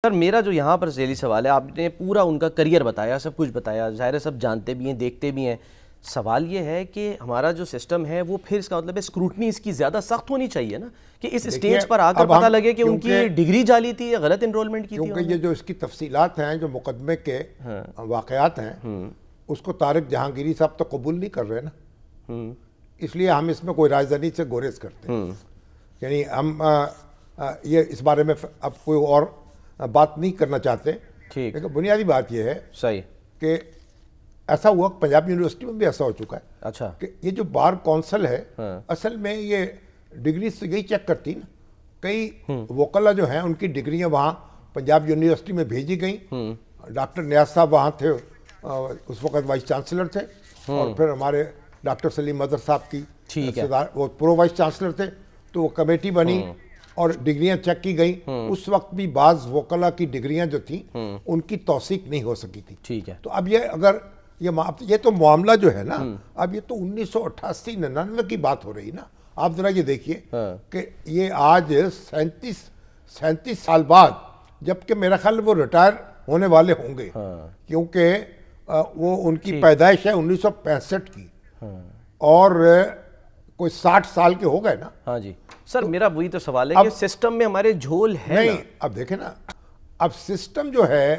سر میرا جو یہاں پر ذیلی سوال ہے، آپ نے پورا ان کا کریئر بتایا، سب کچھ بتایا، ظاہر ہے سب جانتے بھی ہیں، دیکھتے بھی ہیں. سوال یہ ہے کہ ہمارا جو سسٹم ہے وہ پھر اس کا مطلب ہے اسکروٹنی اس کی زیادہ سخت ہونی چاہیے نا، کہ اس اسٹیج پر آ کر پتہ لگے کہ ان کی ڈگری جعلی تھی یا غلط انرولمنٹ کی تھی. کیونکہ یہ جو اس کی تفصیلات ہیں، جو مقدمے کے واقعات ہیں، اس کو طارق جہانگیری صاحب تو قبول نہیں کر رہے نا، اس لیے ہم اس میں کوئی رائے زنی سے گریز کرتے ہیں. یعنی ہم یہ اس بارے میں اب کوئی اور بات نہیں کرنا چاہتے. لیکن بنیادی بات یہ ہے صحیح کہ ایسا ہوا، پنجاب یونیورسٹی میں بھی ایسا ہو چکا ہے. اچھا کہ یہ جو بار کونسل ہے اصل میں یہ ڈگری سے یہی چیک کرتی نا. کئی وکلا جو ہیں ان کی ڈگریاں وہاں پنجاب یونیورسٹی میں بھیجی گئیں. ڈاکٹر نیاز صاحب وہاں تھے، اس وقت وائس چانسلر تھے، اور پھر ہمارے ڈاکٹر سلیم مظہر صاحب کی وہ پرو وائس چانسلر تھے، تو وہ کمیٹی بنی اور ڈگریاں چیک کی گئیں. اس وقت بھی بعض وکلا کی ڈگریاں جو تھیں ان کی توثیق نہیں ہو سکی تھی. ٹھیک ہے. تو اب یہ اگر یہ تو معاملہ جو ہے نا، اب یہ تو 1988-99 کی بات ہو رہی نا. آپ ذرا یہ دیکھیے کہ یہ آج 37 سال بعد، جبکہ میرا خیال وہ ریٹائر ہونے والے ہوں گے، کیونکہ وہ ان کی پیدائش ہے 1965 کی، اور کوئی 60 سال کے ہو گئے نا. ہاں جی سر، میرا وہی تو سوال ہے کہ سسٹم میں ہمارے جھول ہے نہیں. اب دیکھیں نا، اب سسٹم جو ہے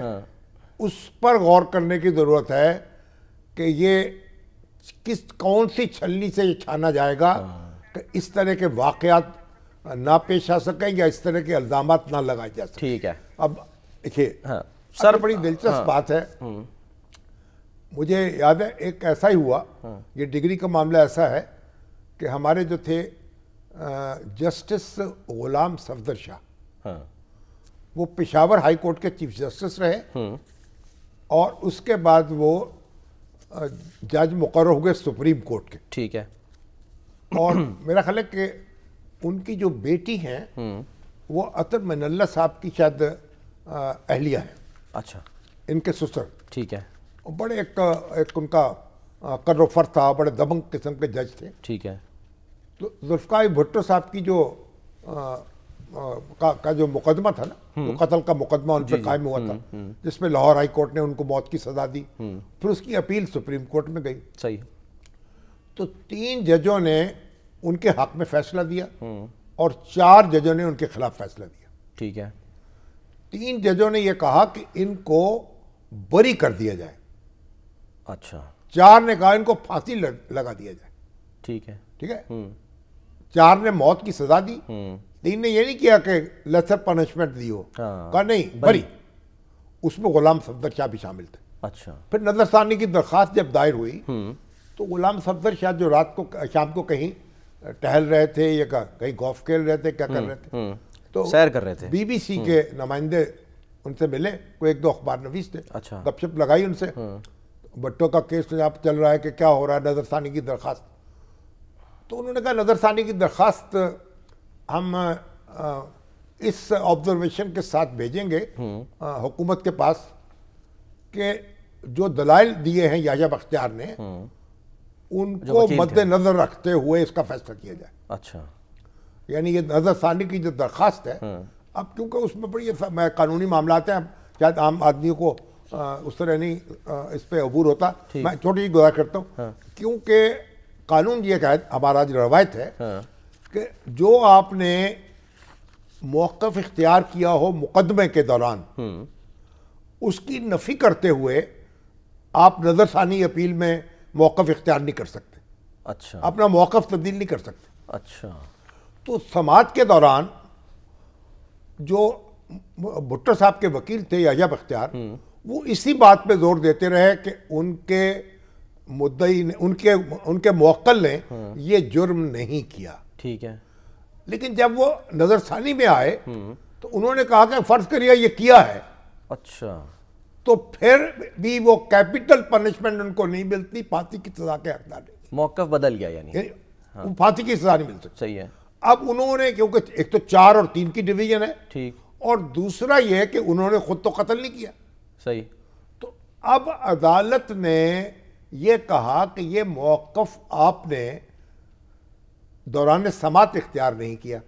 اس پر غور کرنے کی ضرورت ہے کہ یہ کون سی چھلنی سے یہ چھانا جائے گا کہ اس طرح کے واقعات نہ پیش آ سکیں یا اس طرح کے الزامات نہ لگائے جا سکیں. ٹھیک ہے. اب دیکھیے سر، بڑی دلچسپ بات ہے. مجھے یاد ہے ایک ایسا ہی ہوا، یہ ڈگری کا معاملہ ایسا ہے کہ ہمارے جو تھے جسٹس غلام صفدر شاہ، وہ پشاور ہائی کورٹ کے چیف جسٹس رہے، اور اس کے بعد وہ جج مقرر ہو گئے سپریم کورٹ کے. ٹھیک ہے. اور میرا خیال ہے کہ ان کی جو بیٹی ہیں وہ عطر من اللہ صاحب کی شاید اہلیہ ہیں. اچھا. ان کے سسر. ٹھیک ہے. بڑے ایک ان کا قدر و فر تھا، بڑے دبنگ قسم کے جج تھے. ٹھیک ہے. تو ذوالفقار بھٹو صاحب کی کا جو مقدمہ تھا نا، جو قتل کا مقدمہ ان پہ قائم ہوا تھا، جس میں لاہور ہائی کورٹ نے ان کو موت کی سزا دی، پھر اس کی اپیل سپریم کورٹ میں گئی. صحیح. تو 3 ججوں نے ان کے حق میں فیصلہ دیا اور 4 ججوں نے ان کے خلاف فیصلہ دیا. ٹھیک ہے. 3 ججوں نے یہ کہا کہ ان کو بری کر دیا جائے. اچھا. 4 نے کہا ان کو پھانسی لگا دیا جائے. ٹھیک ہے. ٹھیک ہے. 4 نے موت کی سزا دی. 3 نے یہ نہیں کیا کہ لیسر پنشمنٹ دی ہو، کہا نہیں بری. اس میں غلام صفدر شاہ بھی شامل تھے. اچھا. پھر نظر ثانی کی درخواست جب دائر ہوئی تو غلام صفدر شاہ جو رات کو شام کو کہیں ٹہل رہے تھے یا کہیں گولف کھیل رہے تھے، کیا کر رہے تھے، تو سیر کر رہے تھے. بی بی سی کے نمائندے ان سے ملے، کوئی 1-2 اخبار نویس تھے. اچھا. گپ شپ لگائی ان سے، بھٹو کا کیس یہاں پہ چل رہا ہے کہ کیا ہو رہا ہے، نظر ثانی کی درخواست. تو انہوں نے کہا نظر ثانی کی درخواست ہم اس آبزرویشن کے ساتھ بھیجیں گے حکومت کے پاس کہ جو دلائل دیے ہیں یحییٰ بختیار نے ان کو مد نظر رکھتے ہوئے اس کا فیصلہ کیا جائے. اچھا. یعنی یہ نظر ثانی کی جو درخواست ہے، اب کیونکہ اس میں بڑی قانونی معاملات ہیں، شاید عام آدمی کو اس طرح نہیں اس پہ عبور ہوتا. میں چھوٹی سی گزارش کرتا ہوں، کیونکہ قانون یہ کہ ہمارا جو روایت ہے کہ جو آپ نے موقف اختیار کیا ہو مقدمے کے دوران، اس کی نفی کرتے ہوئے آپ نظر ثانی اپیل میں موقف اختیار نہیں کر سکتے. اچھا. اپنا موقف تبدیل نہیں کر سکتے. اچھا. تو سماعت کے دوران جو بھٹو صاحب کے وکیل تھے یحییٰ بختیار، وہ اسی بات پہ زور دیتے رہے کہ ان کے مدعی نے ان کے موکل نے یہ جرم نہیں کیا. ٹھیک ہے. لیکن جب وہ نظر ثانی میں آئے تو انہوں نے کہا کہ فرض کریے یہ کیا ہے. اچھا. تو پھر بھی وہ کیپٹل پنشمنٹ ان کو نہیں ملتی، پھانسی کی سزا کے حقدار نہیں. موقف بدل گیا، یعنی پھانسی کی سزا نہیں مل سکتی. صحیح ہے. اب انہوں نے، کیونکہ ایک تو 4 اور 3 کی ڈویژن ہے، ٹھیک، اور دوسرا یہ ہے کہ انہوں نے خود تو قتل نہیں کیا. صحیح. تو اب عدالت نے یہ کہا کہ یہ موقف آپ نے دوران سماعت اختیار نہیں کیا،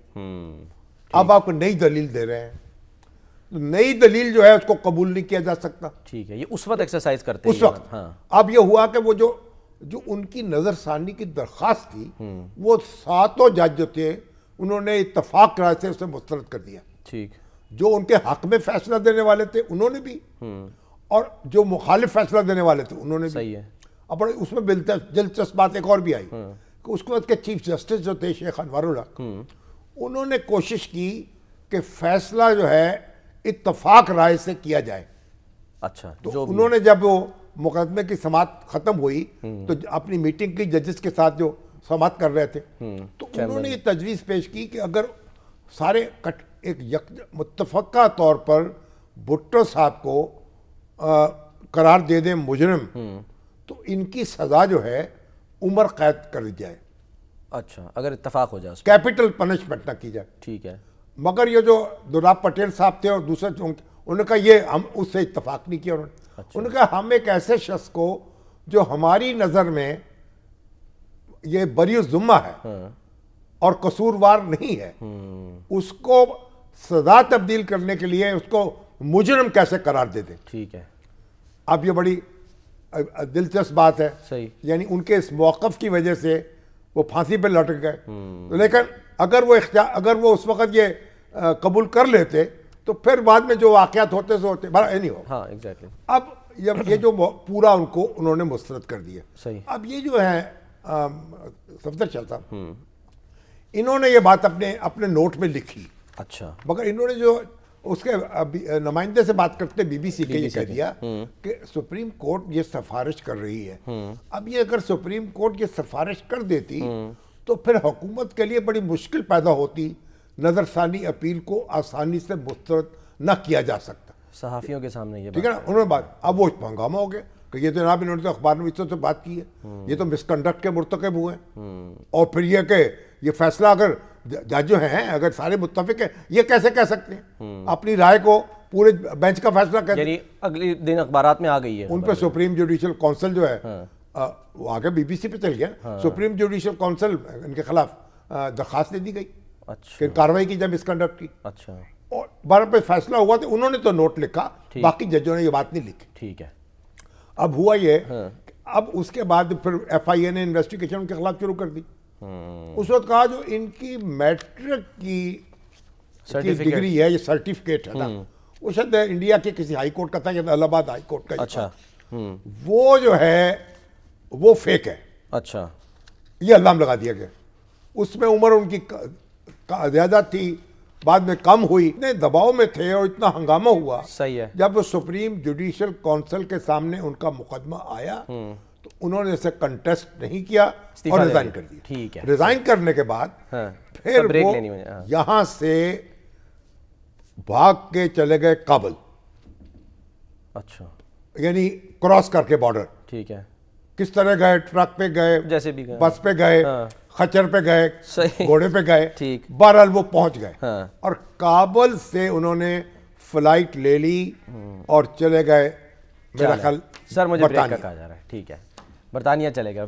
اب آپ کو نئی دلیل دے رہے ہیں. نئی دلیل جو ہے اس کو قبول نہیں کیا جا سکتا. ٹھیک ہے, یہ اس وقت ایکسرسائز کرتے ہیں اس وقت. اب یہ ہوا کہ وہ جو ان کی نظر ثانی کی درخواست تھی وہ 7 جج جو تھے انہوں نے اتفاق رائے سے اسے مسترد کر دیا. ٹھیک. جو ان کے حق میں فیصلہ دینے والے تھے انہوں نے بھی, اور جو مخالف فیصلہ دینے والے تھے انہوں نے بھی. صحیح ہے. اب اس میں دلچسپ بات ایک اور بھی آئی کہ اس کے بعد کے چیف جسٹس جو تھے شیخ انوار الحق, انہوں نے کوشش کی کہ فیصلہ جو ہے اتفاق رائے سے کیا جائے. اچھا. تو انہوں نے جب وہ مقدمے کی سماعت ختم ہوئی تو اپنی میٹنگ کی ججز کے ساتھ جو سماعت کر رہے تھے تو انہوں نے یہ تجویز پیش کی کہ اگر سارے ایک متفقہ طور پر بھٹو صاحب کو قرار دے دیں مجرم تو ان کی سزا جو ہے عمر قید کر دی جائے. اچھا, اگر اتفاق ہو جائے, کیپٹل پنشمنٹ نہ کی جائے. ٹھیک ہے. مگر یہ جو دولاب پٹیل صاحب تھے اور دوسرے انہوں نے کہا یہ ہم اس سے اتفاق نہیں کیا. انہوں نے کہا ہم ایک ایسے شخص کو جو ہماری نظر میں یہ بری الذمہ ہے اور قصوروار نہیں ہے, اس کو سزا تبدیل کرنے کے لیے اس کو مجرم کیسے قرار دے دیں. ٹھیک ہے. اب یہ بڑی دلچسپ بات ہے. صحیح. یعنی ان کے اس موقف کی وجہ سے وہ پھانسی پہ لٹک گئے. لیکن اگر وہ اس وقت یہ قبول کر لیتے تو پھر بعد میں جو واقعات ہوتے سو ہوتے نہیں ہو. ہاں ایگزیکٹلی. اب یہ جو پورا ان کو انہوں نے مسترد کر دیا. صحیح. اب یہ جو ہے صفدر شاہ صاحب انہوں نے یہ بات اپنے نوٹ میں لکھی. اچھا. مگر انہوں نے جو اس کے نمائندے سے بات کرتے بی بی سی کے یہ کہہ دیا کہ سپریم کورٹ یہ سفارش کر رہی ہے. اب یہ اگر سپریم کورٹ یہ سفارش کر دیتی تو پھر حکومت کے لیے بڑی مشکل پیدا ہوتی, نظر ثانی اپیل کو آسانی سے مسترد نہ کیا جا سکتا. صحافیوں کے سامنے یہ ٹھیک ہے نا, انہوں نے بات. اب وہ ہنگامہ ہو گیا کہ یہ جناب انہوں نے تو اخبار نویسوں سے بات کی ہے, یہ تو مس کنڈکٹ کے مرتکب ہوئے ہیں, اور پھر یہ کہ یہ فیصلہ اگر جج جو ہیں اگر سارے متفق ہیں یہ کیسے کہہ سکتے ہیں اپنی رائے کو پورے بینچ کا فیصلہ کہتے ہیں. یعنی اگلی دن اخبارات میں آ گئی ہے ان پہ سپریم جوڈیشل کونسل جو ہے وہ آگے بی بی سی پہ چل گیا. سپریم جوڈیشل کونسل ان کے خلاف درخواست دے دی گئی کہ کارروائی کی جائے مس کنڈکٹ کی. اچھا. اور بارہ پہ فیصلہ ہوا تو انہوں نے تو نوٹ لکھا, باقی ججوں نے یہ بات نہیں لکھی. ٹھیک ہے. اب ہوا یہ اب اس کے بعد پھر ایف آئی اے نے انویسٹیگیشن ان کے خلاف شروع کر دی. اس وقت کہا جو ان کی میٹرک کی ڈگری ہے یہ سرٹیفکیٹ ہے نا وہ شاید انڈیا کے کسی ہائی کورٹ کا تھا یا الہ آباد ہائی کورٹ کا. اچھا. وہ جو ہے وہ فیک ہے. اچھا. یہ الزام لگا دیا گیا. اس میں عمر ان کی زیادہ تھی, بعد میں کم ہوئی. اتنے دباؤ میں تھے اور اتنا ہنگامہ ہوا. صحیح ہے. جب سپریم جوڈیشل کونسل کے سامنے ان کا مقدمہ آیا تو انہوں نے اسے کنٹیسٹ نہیں کیا اور ریزائن کر دیا. ٹھیک ہے. ریزائن کرنے کے بعد پھر وہ یہاں سے بھاگ کے چلے گئے کابل. اچھا. یعنی کراس کر کے بارڈر. ٹھیک ہے. کس طرح گئے؟ ٹرک پہ گئے, جیسے بھی گئے, بس پہ گئے, خچر پہ گئے, گھوڑے پہ گئے. ٹھیک. بہرحال وہ پہنچ گئے اور کابل سے انہوں نے فلائٹ لے لی اور چلے گئے میرا خیال سر مجھے بریک کا کہا جا رہا ہے. ٹھیک ہے. برطانیہ چلے گئے.